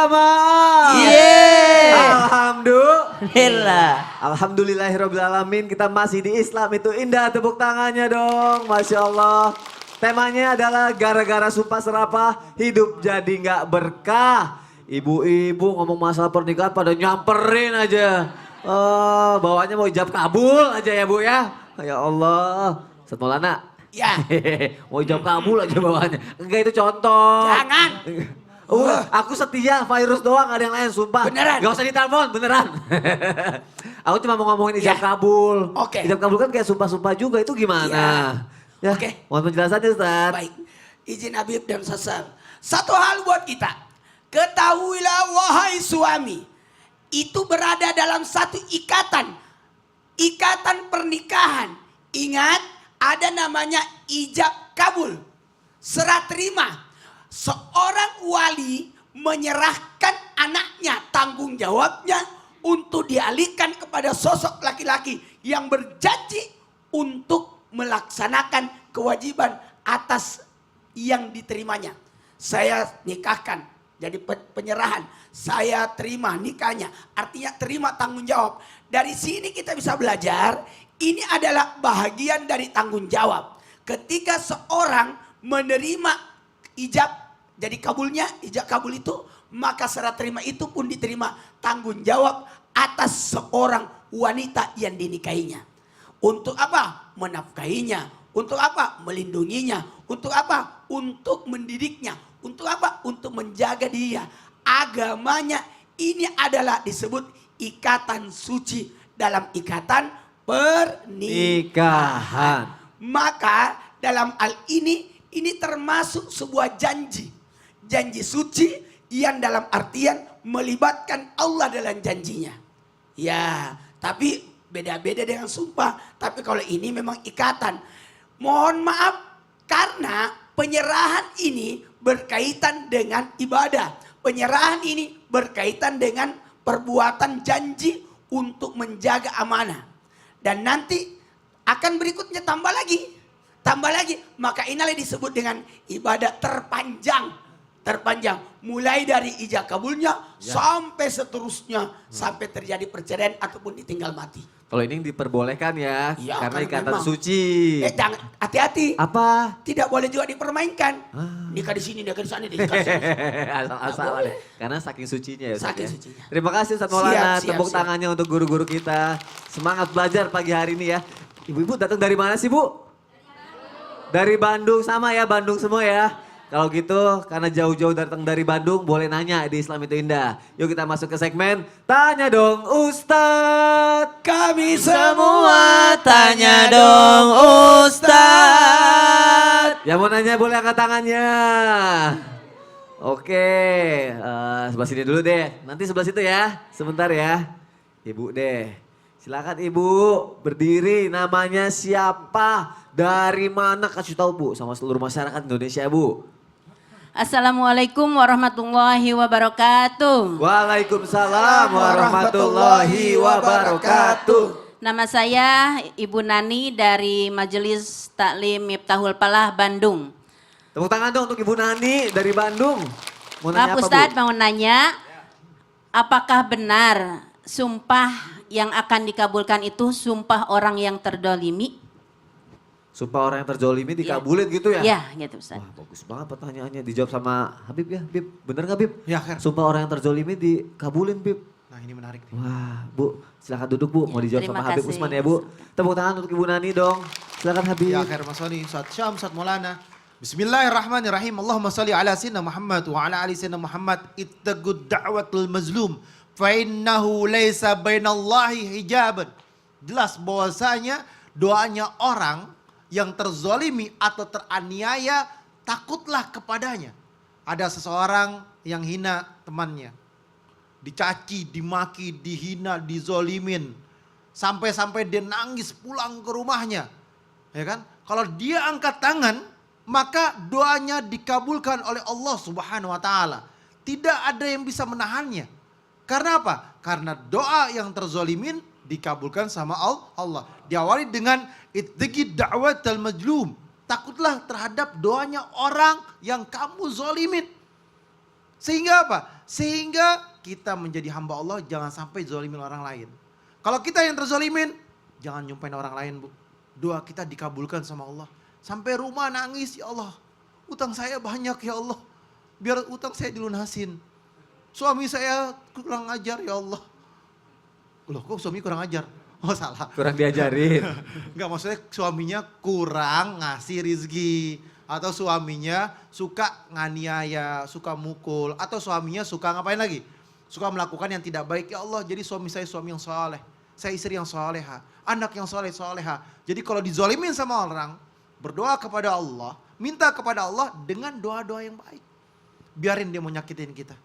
jamaah. Alhamdulillahirrabbilalamin, kita masih di Islam itu indah, tepuk tangannya dong, Masya Allah. Temanya adalah gara-gara sumpah serapah hidup jadi nggak berkah. Ibu-ibu ngomong masalah pernikahan pada nyamperin aja. Bawaannya mau ijab kabul aja ya Bu ya. Ya Allah. Ustaz Maulana. Ya. Mau ijab kabul aja bawaannya. Enggak, itu contoh. Jangan. Aku setia, virus doang, gak ada yang lain, sumpah. Beneran? Gak usah ditelepon, beneran. Aku cuma mau ngomongin ijab kabul. Oke. Ijab kabul kan kayak sumpah-sumpah juga, itu gimana? Ya. Oke. Mohon penjelasannya, Ustaz. Baik, izin Habib dan Sasam. Satu hal buat kita. Ketahuilah wahai suami. Itu berada dalam satu ikatan. Ikatan pernikahan. Ingat, ada namanya ijab kabul. Serah terima. Seorang wali menyerahkan anaknya, tanggung jawabnya untuk dialihkan kepada sosok laki-laki yang berjanji untuk melaksanakan kewajiban atas yang diterimanya. Saya nikahkan, jadi penyerahan. Saya terima nikahnya, artinya terima tanggung jawab. Dari sini kita bisa belajar, ini adalah bahagian dari tanggung jawab. Ketika seorang menerima ijab, jadi kabulnya, ijab kabul itu, maka serah terima itu pun diterima tanggung jawab atas seorang wanita yang dinikahinya. Untuk apa? Menafkahinya. Untuk apa? Melindunginya. Untuk apa? Untuk mendidiknya. Untuk apa? Untuk menjaga dia. Agamanya ini adalah disebut ikatan suci dalam ikatan pernikahan. Maka dalam hal ini termasuk sebuah janji. Janji suci yang dalam artian melibatkan Allah dalam janjinya. Ya, tapi beda-beda dengan sumpah. Tapi kalau ini memang ikatan. Mohon maaf karena penyerahan ini berkaitan dengan ibadah. Penyerahan ini berkaitan dengan perbuatan janji untuk menjaga amanah. Dan nanti akan berikutnya tambah lagi. Tambah lagi. Maka inilah disebut dengan ibadah terpanjang. Terpanjang. Mulai dari ijab kabulnya sampai seterusnya. Sampai terjadi perceraian ataupun ditinggal mati. Kalau ini diperbolehkan ya, karena ikatan memang. suci. Jangan, hati-hati. Apa? Tidak boleh juga dipermainkan. Nikah di sini, nikah di sana, nikah di sini. Asal-asalan ya. Karena saking sucinya ya. Saking Ya. sucinya. Terima kasih Ustaz Maulana, tepuk siap. tangannya untuk guru-guru kita. Semangat belajar pagi hari ini ya. Ibu-ibu datang dari mana sih Bu? Dari Bandung, sama ya, Bandung semua ya. Kalau gitu, karena jauh-jauh datang dari Bandung, boleh nanya di Islam itu Indah. Yuk kita masuk ke segmen Tanya Dong Ustadz. Kami semua tanya dong Ustadz. Yang mau nanya boleh angkat tangannya. Oke, sebelah sini dulu deh. Nanti sebelah situ ya, sebentar ya. Ibu deh, silakan Ibu berdiri. Namanya siapa? Dari mana? Kasih tahu Bu sama seluruh masyarakat Indonesia Bu. Assalamualaikum warahmatullahi wabarakatuh. Waalaikumsalam warahmatullahi wabarakatuh. Nama saya Ibu Nani dari Majelis Taklim Miftahul Falah Bandung. Tepuk tangan dong untuk Ibu Nani dari Bandung. Mau nanya Maaf apa Ustadz, Bu? mau nanya, apakah benar sumpah yang akan dikabulkan itu sumpah orang yang terdolimi? Sumpah orang yang terzolimi dikabulin gitu ya? Iya gitu Ustadz. Wah bagus banget pertanyaannya. Dijawab sama Habib ya, Bib. Bener gak Bib? Ya, Khair. Sumpah orang yang terzolimi dikabulin Bib. Nah ini menarik nih. Wah Bu, silakan duduk Bu. Mau dijawab terima sama Habib kasih. Usman ya Bu. Tepuk tangan untuk Ibu Nani dong. Silakan Habib. Ya khair Mas Wali, Ustaz Syam, Ustaz Maulana. Bismillahirrahmanirrahim. Allahumma salli ala sayyidina Muhammad wa ala ali sayyidina Muhammad. Ittaqud da'watul mazlum. Fa innahu laysa bainallahi hijaban. Jelas bahwasanya doanya orang yang terzolimi atau teraniaya, takutlah kepadanya. Ada seseorang yang hina temannya. Dicaci, dimaki, dihina, dizolimin. Sampai-sampai dia nangis pulang ke rumahnya. Ya kan? Kalau dia angkat tangan, maka doanya dikabulkan oleh Allah Subhanahu wa taala. Tidak ada yang bisa menahannya. Karena apa? Karena doa yang terzolimin dikabulkan sama Allah. Diawali dengan ittaqi da'watal mazlum. Takutlah terhadap doanya orang yang kamu zolimin. Sehingga apa? Sehingga kita menjadi hamba Allah jangan sampai zalimin orang lain. Kalau kita yang terzalimin, jangan nyumpain orang lain bu. Doa kita dikabulkan sama Allah. Sampai rumah nangis, ya Allah. Utang saya banyak ya Allah. Biar utang saya dilunasin. Suami saya kurang ajar ya Allah. Loh kok suami kurang ajar? Oh salah. Kurang diajarin. Enggak, maksudnya suaminya kurang ngasih rizki. Atau suaminya suka nganiaya, suka mukul. Atau suaminya suka ngapain lagi? Suka melakukan yang tidak baik. Ya Allah, jadi suami saya suami yang soleh. Saya istri yang soleha. Anak yang soleha. Jadi kalau dizolimin sama orang, berdoa kepada Allah. Minta kepada Allah dengan doa-doa yang baik. Biarin dia mau nyakitin kita.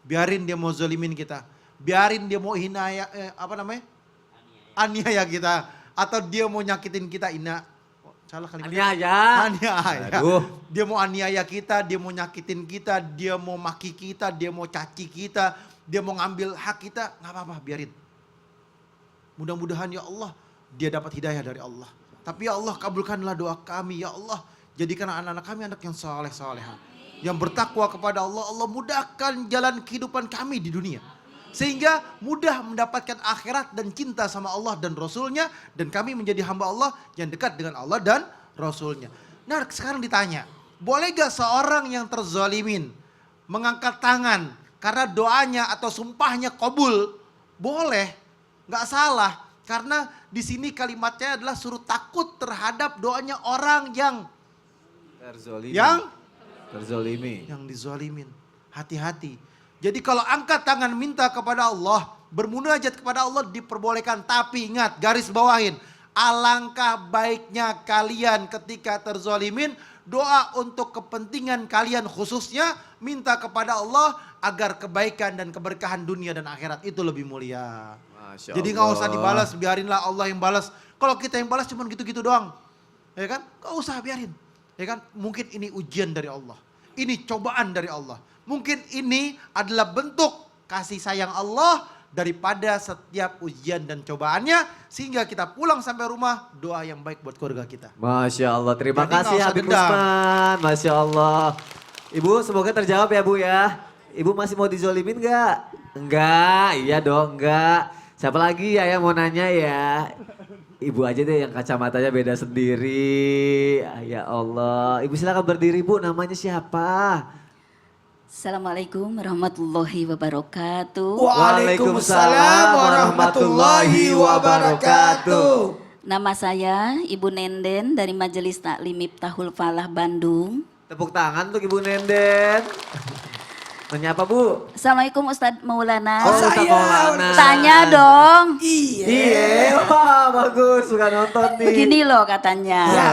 Biarin dia mau zolimin kita. Biarin dia mau aniaya kita. Atau dia mau nyakitin kita. Salah kalimatnya. Aniaya. Aduh. Dia mau aniaya kita, dia mau nyakitin kita, dia mau maki kita, dia mau caci kita, dia mau ngambil hak kita, nggak apa-apa, biarin. Mudah-mudahan ya Allah, dia dapat hidayah dari Allah. Tapi ya Allah, kabulkanlah doa kami ya Allah. Jadikan anak-anak kami anak yang saleh-saleha. Yang bertakwa kepada Allah, Allah mudahkan jalan kehidupan kami di dunia. Sehingga mudah mendapatkan akhirat dan cinta sama Allah dan Rasulnya. Dan kami menjadi hamba Allah yang dekat dengan Allah dan Rasulnya. Nah sekarang ditanya, boleh gak seorang yang terzalimin mengangkat tangan karena doanya atau sumpahnya kabul? Boleh, gak salah. Karena di sini kalimatnya adalah suruh takut terhadap doanya orang yang terzolimi. Yang dizalimin. Hati-hati. Jadi kalau angkat tangan minta kepada Allah, bermunajat kepada Allah diperbolehkan. Tapi ingat, garis bawahin. Alangkah baiknya kalian ketika terzalimin, doa untuk kepentingan kalian khususnya, minta kepada Allah agar kebaikan dan keberkahan dunia dan akhirat itu lebih mulia. Masya Jadi Allah. gak usah dibalas, biarinlah Allah yang balas. Kalau kita yang balas cuma gitu-gitu doang. Ya kan? Gak usah, biarin. Ya kan? Mungkin ini ujian dari Allah. Ini cobaan dari Allah. Mungkin ini adalah bentuk kasih sayang Allah daripada setiap ujian dan cobaannya. Sehingga kita pulang sampai rumah, doa yang baik buat keluarga kita. Masya Allah, terima Jadi kasih nggak usah Habib dendam. Usman. Masya Allah. Ibu semoga terjawab ya Bu ya. Ibu masih mau dizolimin gak? Enggak, iya dong enggak. Siapa lagi ya yang mau nanya ya? Ibu aja deh yang kacamatanya beda sendiri. Ya Allah. Ibu silakan berdiri Bu, namanya siapa? Assalamualaikum warahmatullahi wabarakatuh. Waalaikumsalam warahmatullahi wabarakatuh. Nama saya Ibu Nenden dari Majelis Taklim Miftahul Falah Bandung. Tepuk tangan untuk Ibu Nenden. Nanya apa Bu? Assalamualaikum Ustadz Maulana. Oh, Ustadz Maulana. Tanya dong. Iya. Wah bagus, suka nonton nih. Begini loh katanya. Ya.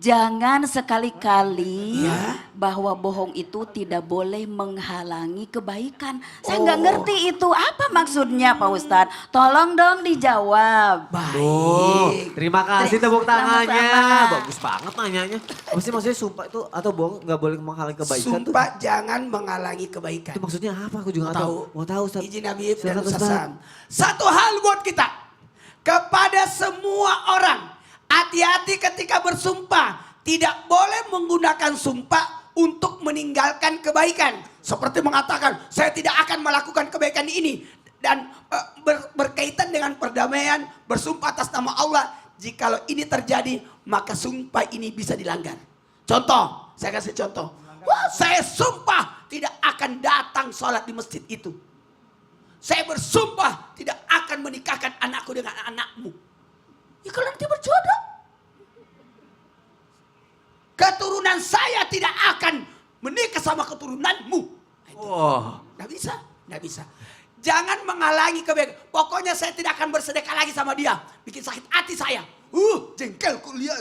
Jangan sekali-kali bahwa bohong itu tidak boleh menghalangi kebaikan. Saya nggak ngerti itu apa maksudnya Pak Ustadz. Tolong dong dijawab. Tuh, terima kasih tepuk tangannya. Sama-sama. Bagus banget nanyanya. Apa sih maksudnya sumpah itu atau bohong nggak boleh menghalangi kebaikan tuh? Sumpah jangan menghalangi kebaikan. Itu maksudnya apa? Aku juga nggak tahu. Mau tahu Ustaz? Izin Habib dan Silakan, Ustaz. Ustaz. Satu hal buat kita. Kepada semua orang. Hati-hati ketika bersumpah. Tidak boleh menggunakan sumpah untuk meninggalkan kebaikan. Seperti mengatakan, saya tidak akan melakukan kebaikan ini. Dan berkaitan dengan perdamaian, bersumpah atas nama Allah. Jikalau ini terjadi, maka sumpah ini bisa dilanggar. Contoh, saya kasih contoh. Wah, saya sumpah tidak akan datang sholat di masjid itu. Saya bersumpah tidak akan menikahkan anakku dengan anakmu. Ya kalau nanti berjodoh. Keturunan saya tidak akan menikah sama keturunanmu. Wah. Nggak bisa, nggak bisa. Jangan menghalangi kebaikan. Pokoknya saya tidak akan bersedekah lagi sama dia. Bikin sakit hati saya. Jengkel kuliah.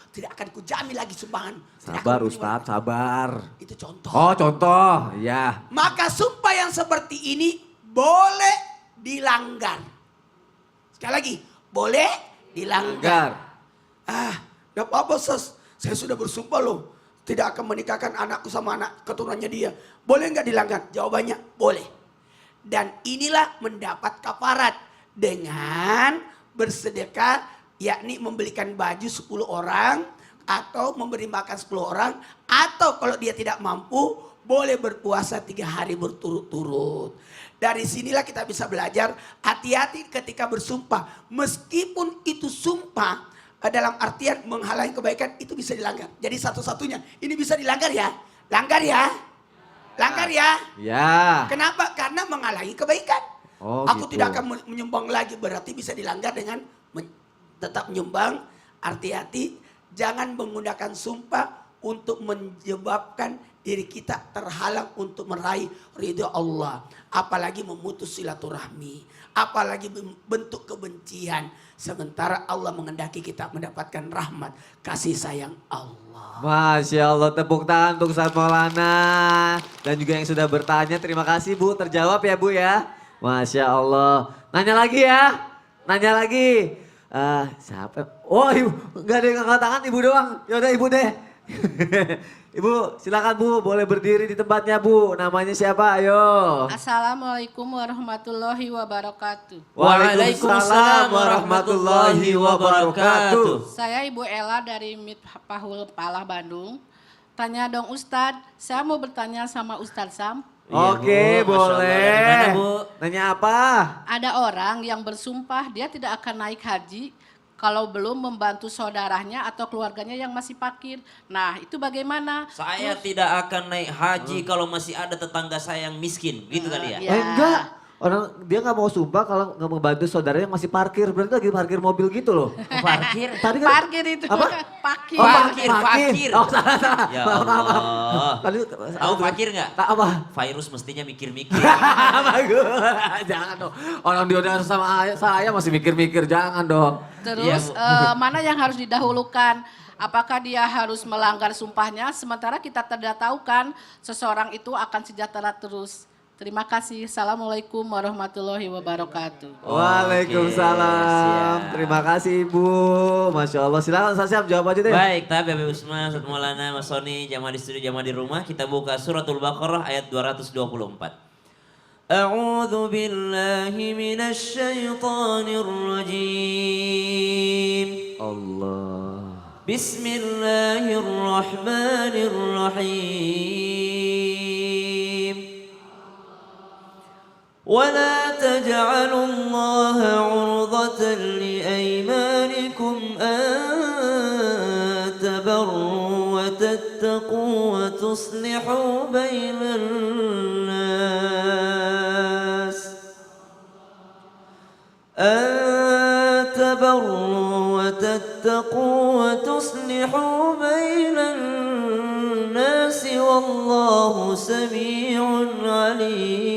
Tidak akan kujamin lagi sumbangan. Tidak Sabar akan Ustaz, sabar. Itu contoh. Oh contoh, ya. Maka sumpah yang seperti ini boleh dilanggar. Sekali lagi, boleh dilanggar. Gak apa-apa Sos, saya sudah bersumpah loh. Tidak akan menikahkan anakku sama anak keturunannya dia. Boleh nggak dilanggar? Jawabannya boleh. Dan inilah mendapat kafarat dengan bersedekah, yakni membelikan baju 10 orang atau memberi makan 10 orang, atau kalau dia tidak mampu boleh berpuasa 3 hari berturut-turut. Dari sinilah kita bisa belajar hati-hati ketika bersumpah. Meskipun itu sumpah dalam artian menghalangi kebaikan, itu bisa dilanggar. Jadi satu-satunya ini bisa dilanggar ya. Langgar ya. Langgar ya. Ya. Kenapa? Karena menghalangi kebaikan. Oh, Aku gitu. tidak akan menyumbang lagi, berarti bisa dilanggar dengan tetap menyumbang. Hati-hati, jangan menggunakan sumpah untuk menyebabkan diri kita terhalang untuk meraih ridho Allah. Apalagi memutus silaturahmi. Apalagi bentuk kebencian. Sementara Allah mengendaki kita mendapatkan rahmat, kasih sayang Allah. Masya Allah, tepuk tangan untuk Ustaz Maulana. Dan juga yang sudah bertanya, terima kasih Bu, terjawab ya Bu ya. Masya Allah. Nanya lagi ya, nanya lagi. Siapa? Oh ibu, gak ada yang angkat tangan, ibu doang. Yaudah ibu deh. Ibu silakan Bu, boleh berdiri di tempatnya Bu. Namanya siapa? Ayo. Assalamualaikum warahmatullahi wabarakatuh. Waalaikumsalam warahmatullahi wabarakatuh. Saya Ibu Ella dari Mitpahul Palah Bandung. Tanya dong Ustadz, saya mau bertanya sama Ustadz Sam. Oke, Bu, Masya Allah. Dari boleh. mana, Bu? Nanya apa? Ada orang yang bersumpah dia tidak akan naik haji kalau belum membantu saudaranya atau keluarganya yang masih fakir. Nah, itu bagaimana? Saya tidak akan naik haji kalau masih ada tetangga saya yang miskin, gitu kali ya? Iya. Enggak. Orang dia nggak mau sumpah kalau nggak membantu saudaranya yang masih parkir. Berarti lagi parkir mobil gitu loh. Parkir? Tadi kan Parkir itu. Apa? Fakir. Oh, Fakir. Oh, salah, salah. Ya Maaf, maaf, maaf. Allah. Tadi Tahu fakir nggak? Tak apa? Virus mestinya mikir-mikir. Bagus. Jangan dong. Orang dia udah sama saya masih mikir-mikir. Jangan dong. Terus mana yang harus didahulukan? Apakah dia harus melanggar sumpahnya sementara kita tidak tahu kan seseorang itu akan sejahtera terus. Terima kasih. Assalamualaikum warahmatullahi wabarakatuh. Waalaikumsalam. siap. Terima kasih Ibu. Masya Allah. Silakan Ustaz Syam jawab aja deh. Baik, tapi Bapak Usman, Ustaz Maulana, Mas Soni, jamaah di studio, jamaah di rumah, kita buka suratul Baqarah ayat 224. A'udzu billahi minasy syaithanir rajim. Allah. Bismillahirrahmanirrahim. ولا تجعلوا الله عرضة لأيمانكم أن تبروا وتتقوا وتصلحوا بين الناس أن تبروا وتتقوا وتصلحوا بين الناس والله سميع عليم.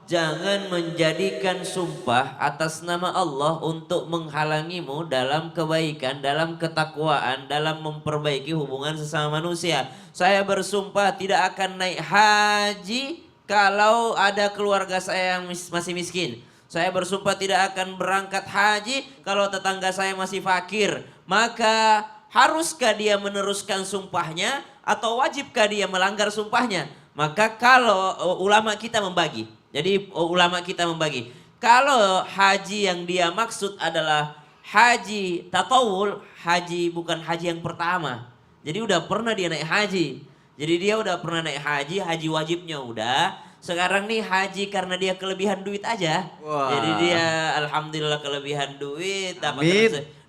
Jangan menjadikan sumpah atas nama Allah untuk menghalangimu dalam kebaikan, dalam ketakwaan, dalam memperbaiki hubungan sesama manusia. Saya bersumpah tidak akan naik haji kalau ada keluarga saya yang masih miskin. Saya bersumpah tidak akan berangkat haji kalau tetangga saya masih fakir. Maka haruskah dia meneruskan sumpahnya atau wajibkah dia melanggar sumpahnya? Maka kalau ulama kita membagi. Jadi ulama kita membagi. Kalau haji yang dia maksud adalah haji tatawul, haji bukan haji yang pertama. Jadi udah pernah dia naik haji. Jadi dia udah pernah naik haji, haji wajibnya udah. Sekarang nih haji karena dia kelebihan duit aja. Wah. Jadi dia alhamdulillah kelebihan duit,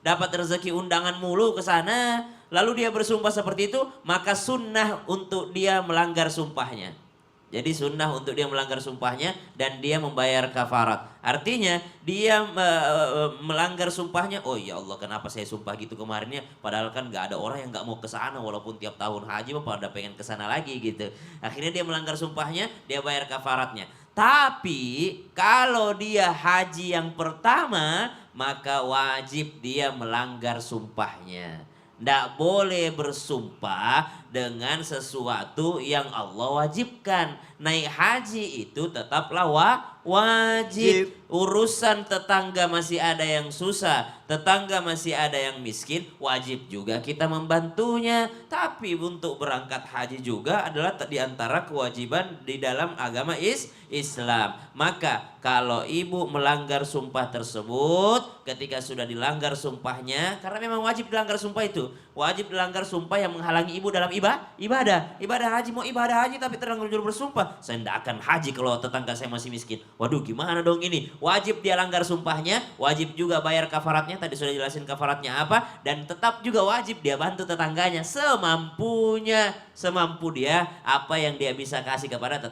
dapat rezeki undangan mulu ke sana. Lalu dia bersumpah seperti itu, maka sunnah untuk dia melanggar sumpahnya. Jadi sunnah untuk dia melanggar sumpahnya dan dia membayar kafarat. Artinya dia melanggar sumpahnya. Oh ya Allah, kenapa saya sumpah gitu kemarinnya? Padahal kan nggak ada orang yang nggak mau ke sana walaupun tiap tahun haji pada pengen ke sana lagi gitu. Akhirnya dia melanggar sumpahnya, dia bayar kafaratnya. Tapi kalau dia haji yang pertama, maka wajib dia melanggar sumpahnya. Tidak boleh bersumpah dengan sesuatu yang Allah wajibkan. naik haji itu tetaplah wajib. Urusan tetangga masih ada yang susah, tetangga masih ada yang miskin, wajib juga kita membantunya. Tapi untuk berangkat haji juga adalah di antara kewajiban di dalam agama Islam. Maka kalau ibu melanggar sumpah tersebut, ketika sudah dilanggar sumpahnya, karena memang wajib dilanggar sumpah itu, wajib dilanggar sumpah yang menghalangi ibu dalam ibadah haji. Mau ibadah haji tapi terlanjur bersumpah, saya tidak akan haji kalau tetangga saya masih miskin. Waduh, gimana dong ini? Wajib dia langgar sumpahnya, wajib juga bayar kafaratnya, tadi sudah jelasin kafaratnya apa, dan tetap juga wajib dia bantu tetangganya semampunya, semampu dia apa yang dia bisa kasih kepada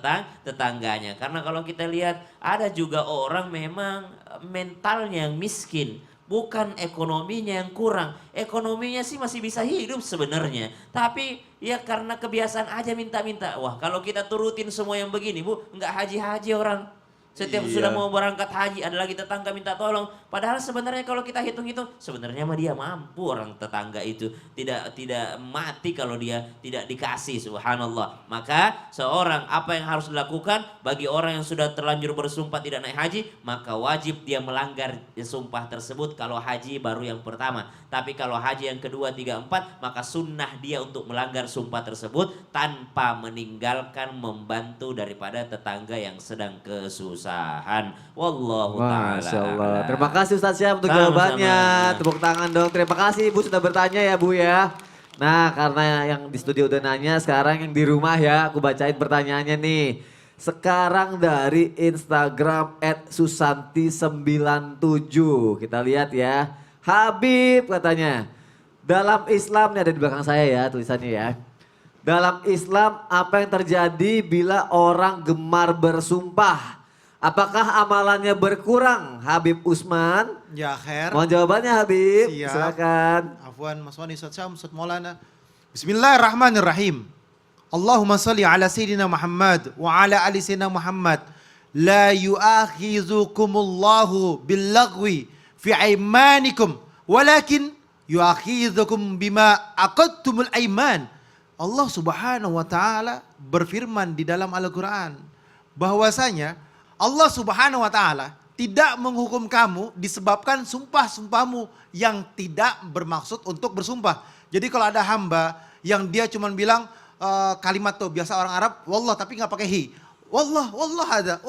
tetangganya. Karena kalau kita lihat ada juga orang memang mentalnya yang miskin, bukan ekonominya yang kurang. Ekonominya sih masih bisa hidup sebenarnya, tapi ya karena kebiasaan aja minta-minta. Wah, kalau kita turutin semua yang begini, Bu, nggak haji-haji orang. Setiap sudah mau berangkat haji ada lagi tetangga minta tolong. Padahal sebenarnya kalau kita hitung-hitung, sebenarnya mah dia mampu, orang tetangga itu tidak mati kalau dia tidak dikasih, subhanallah. Maka seorang apa yang harus dilakukan bagi orang yang sudah terlanjur bersumpah tidak naik haji, maka wajib dia melanggar sumpah tersebut kalau haji baru yang pertama. Tapi kalau haji yang kedua, tiga, empat, maka sunnah dia untuk melanggar sumpah tersebut tanpa meninggalkan membantu daripada tetangga yang sedang kesusahan. Wallahu ta'ala. Masya Allah. a'lam. Terima kasih Ustaz Syam untuk Sama-sama. jawabannya. Tepuk tangan dong. Terima kasih Ibu sudah bertanya ya Bu ya. Nah karena yang di studio udah nanya, sekarang yang di rumah ya aku bacain pertanyaannya nih. Sekarang dari Instagram @susanti97. Kita lihat ya. Habib katanya. Dalam Islam, ini ada di belakang saya ya tulisannya ya. Dalam Islam apa yang terjadi bila orang gemar bersumpah? Apakah amalannya berkurang? Habib Usman. Ya khair. Mohon jawabannya Habib. Siap. Silakan. Afwan Mas Wani, Ustaz Syam, Ustaz Maulana. Bismillahirrahmanirrahim. Allahumma salli ala Sayyidina Muhammad wa ala ali Sayyidina Muhammad. La yu'akhizukumullahu billagwi fi aimanikum. Walakin yu'akhizukum bima aqadtumul aiman. Allah subhanahu wa ta'ala berfirman di dalam Al-Quran. Bahwasanya Allah subhanahu wa ta'ala tidak menghukum kamu disebabkan sumpah-sumpahmu yang tidak bermaksud untuk bersumpah. Jadi kalau ada hamba yang dia cuma bilang kalimat tuh biasa orang Arab, wallah tapi nggak pakai hi. Wallah ada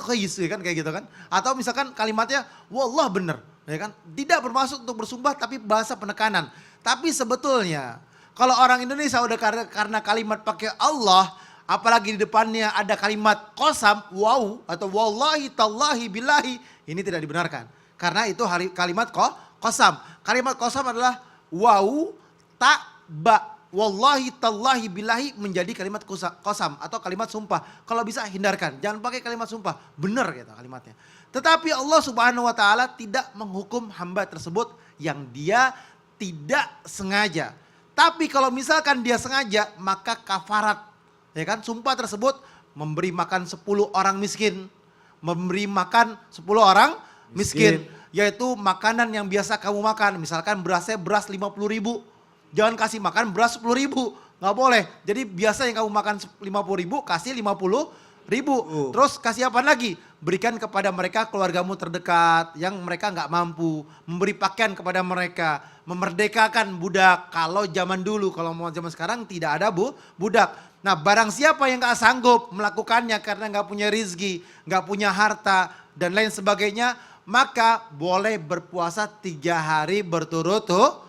qais kan kayak gitu kan. Atau misalkan kalimatnya wallah bener, ya kan? Tidak bermaksud untuk bersumpah tapi bahasa penekanan. Tapi sebetulnya kalau orang Indonesia udah karena kalimat pakai Allah, apalagi di depannya ada kalimat qasam, wow, atau wallahi tallahi billahi, ini tidak dibenarkan. Karena itu kalimat qasam. Kalimat qasam adalah wow, ta, ba. Wallahi tallahi billahi menjadi kalimat qasam atau kalimat sumpah. Kalau bisa hindarkan, jangan pakai kalimat sumpah. Benar gitu kalimatnya. Tetapi Allah Subhanahu wa taala tidak menghukum hamba tersebut yang dia tidak sengaja. Tapi kalau misalkan dia sengaja, maka kafarat. Ya kan, sumpah tersebut memberi makan 10 orang miskin. Memberi makan 10 orang miskin. Yaitu makanan yang biasa kamu makan. Misalkan berasnya beras 50.000. Jangan kasih makan beras 10.000. Nggak boleh. Jadi biasa yang kamu makan 50.000, kasih 50.000. Terus kasih apa lagi? Berikan kepada mereka keluargamu terdekat yang mereka nggak mampu. Memberi pakaian kepada mereka. Memerdekakan budak. Kalau zaman dulu, kalau mau zaman sekarang tidak ada budak. Nah barang siapa yang nggak sanggup melakukannya karena nggak punya rizki, nggak punya harta dan lain sebagainya, maka boleh berpuasa 3 hari berturut-turut.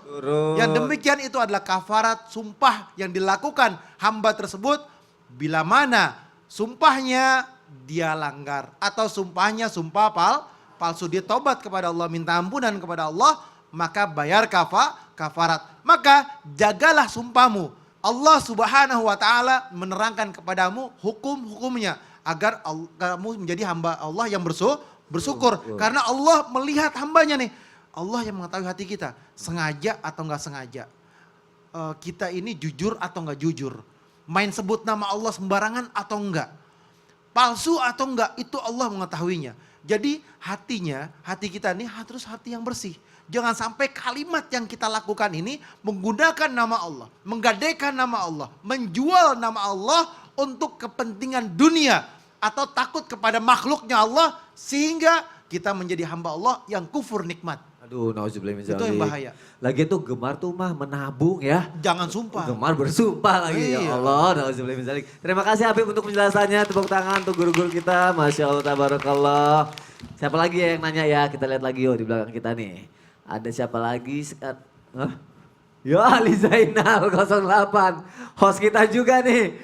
Yang demikian itu adalah kafarat sumpah yang dilakukan hamba tersebut bila mana sumpahnya dia langgar atau sumpahnya sumpah palsu, dia tobat kepada Allah, minta ampunan kepada Allah, maka bayar kafarat. Maka jagalah sumpahmu. Allah Subhanahu wa taala menerangkan kepadamu hukum-hukumnya agar kamu menjadi hamba Allah yang bersyukur. Karena Allah melihat hambanya nih. Allah yang mengetahui hati kita, sengaja atau nggak sengaja. Kita ini jujur atau nggak jujur. Main sebut nama Allah sembarangan atau enggak. Palsu atau enggak, itu Allah mengetahuinya. Jadi hati kita ini harus hati yang bersih. Jangan sampai kalimat yang kita lakukan ini menggunakan nama Allah, menggadaikan nama Allah, menjual nama Allah untuk kepentingan dunia atau takut kepada makhluknya Allah sehingga kita menjadi hamba Allah yang kufur nikmat. Aduh, nauzubillah min Itu dzalik. yang bahaya. Lagi tuh gemar tuh mah menabung ya. Jangan sumpah. Gemar bersumpah lagi. Ya Iya. Allah, nauzubillah min dzalik. Terima kasih Habib untuk penjelasannya. Tepuk tangan untuk guru-guru kita. Masya Allah, tabarakallah. Siapa lagi ya yang nanya ya? Kita lihat lagi yuk di belakang kita nih. Ada siapa lagi? Hah? Ya Ali Zainal 08. Host kita juga nih.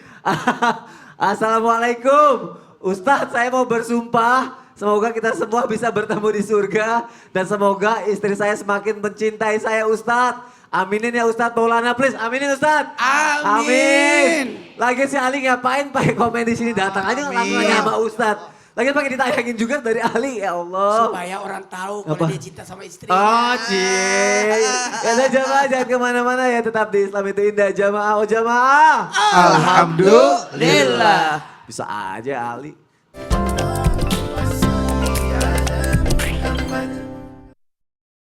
Assalamualaikum. Ustadz, saya mau bersumpah. Semoga kita semua bisa bertemu di surga. Dan semoga istri saya semakin mencintai saya Ustadz. Aminin ya Ustadz Maulana please. Aminin Ustadz. Amin. Lagi si Ali ngapain pakai komen di sini, datang aja langsung nanya sama Ustadz. Lagi pakai ditayangin juga dari Ali, ya Allah. Supaya orang tahu kalau Apa? dia cinta sama istrinya. Oh cie. Ya udah jamaah jangan kemana-mana ya, tetap di Islam itu indah jamaah. Oh jamaah. Alhamdulillah. Bisa aja Ali.